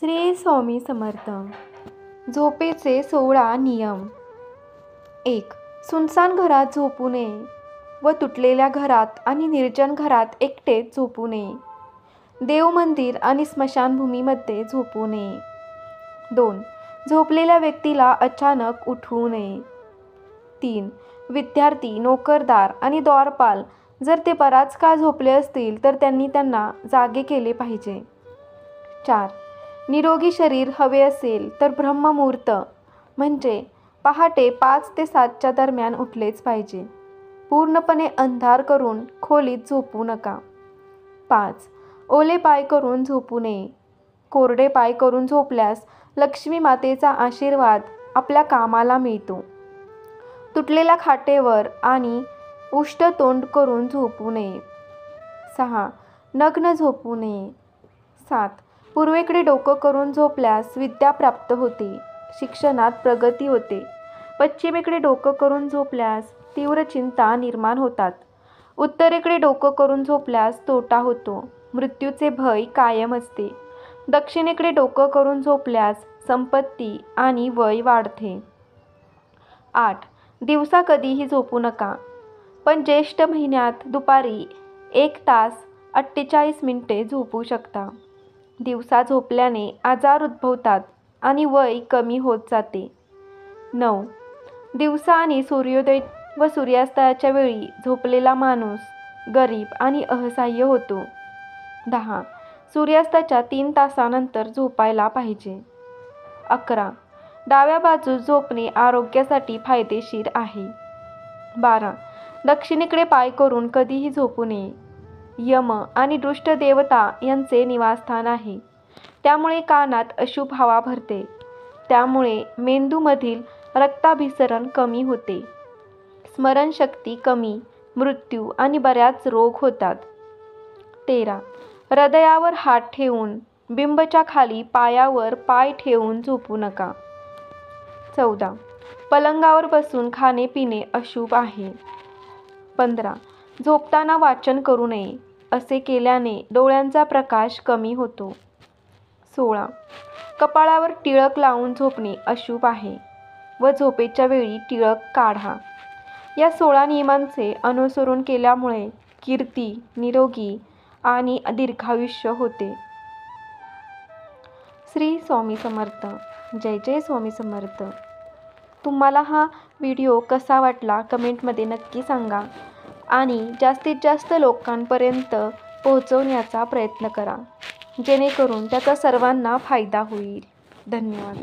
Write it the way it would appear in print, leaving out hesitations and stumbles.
श्री स्वामी समर्थ. झोपेचे 16 नियम. 1. सुनसान घरात झोपू नये व तुटलेल्या घरात आणि निर्जन घरात एकटेच झोपू नये. देव मंदिर आणि स्मशानभूमीमध्ये झोपू नये. 2. झोपलेल्या व्यक्तीला अचानक उठवू नये. 3. विद्यार्थी, नोकरदार आणि द्वारपाल जर ते बराच काळ झोपले असतील तर त्यांना जागे केले पाहिजे. 4. निरोगी शरीर हवे असेल तर ब्रह्ममुहूर्त म्हणजे पहाटे 5 ते 7च्या दरम्यान उठलेच पाहिजे. पूर्णपणे अंधार करून खोलीत झोपू नका. 5. ओले पाय करून झोपू नये. कोरडे पाय करून झोपल्यास लक्ष्मी मातेचा आशीर्वाद आपल्या कामाला मिळतो. तुटलेल्या खाटेवर आणि उष्ट तोंड करून झोपू नये. 6. नग्न झोपू नये. 7. पूर्वेकडे डोकं करून झोपल्यास विद्या प्राप्त होते, शिक्षणात प्रगती होते. पश्चिमेकडे डोकं करून झोपल्यास तीव्र चिंता निर्माण होतात. उत्तरेकडे डोकं करून झोपल्यास तोटा होतो, मृत्यूचे भय कायम असते. दक्षिणेकडे डोकं करून झोपल्यास संपत्ती आणि वय वाढते. 8. दिवसा कधीही झोपू नका, पण ज्येष्ठ महिन्यात दुपारी 1 तास 48 मिनिटे झोपू शकता. दिवसा झोपल्याने आजार उद्भवतात आणि वय कमी होत जाते. 9. दिवसा आणि सूर्योदय व सूर्यास्ताच्या वेळी झोपलेला माणूस गरीब आणि असहाय्य होतो. 10. सूर्यास्ताच्या 3 तासानंतर झोपायला पाहिजे. 11. डाव्या बाजूस झोपणे आरोग्यासाठी फायदेशीर आहे. 12. दक्षिणेकडे पाय करून कधीही झोपू नये. यम आणि दृष्ट देवता यांचे निवासस्थान आहे, त्यामुळे कानात अशुभ हवा भरते. त्यामुळे मेंदूमधील रक्ताभिसरण कमी होते, स्मरणशक्ती कमी, मृत्यू आणि बऱ्याच रोग होतात. 13. हृदयावर हात ठेवून बिंबच्या खाली पायावर पाय ठेवून झोपू नका. 14. पलंगावर बसून खाणे पिणे अशुभ आहे. 15. झोपताना वाचन करू नये, असे केल्याने डोळ्यांचा प्रकाश कमी होतो. 16. कपाळावर टिळक लावून झोपणे अशुभ आहे व झोपेच्या वेळी टिळक काढा. या 16 नियमांचे अनुसरण केल्यामुळे कीर्ती, निरोगी आणि दीर्घायुष्य होते. श्री स्वामी समर्थ. जय जय स्वामी समर्थ. तुम्हाला हा व्हिडिओ कसा वाटला कमेंटमध्ये नक्की सांगा आणि जास्तीत जास्त लोकांपर्यंत पोहोचवण्याचा प्रयत्न करा, जेणेकरून त्याचा सर्वांना फायदा होईल. धन्यवाद.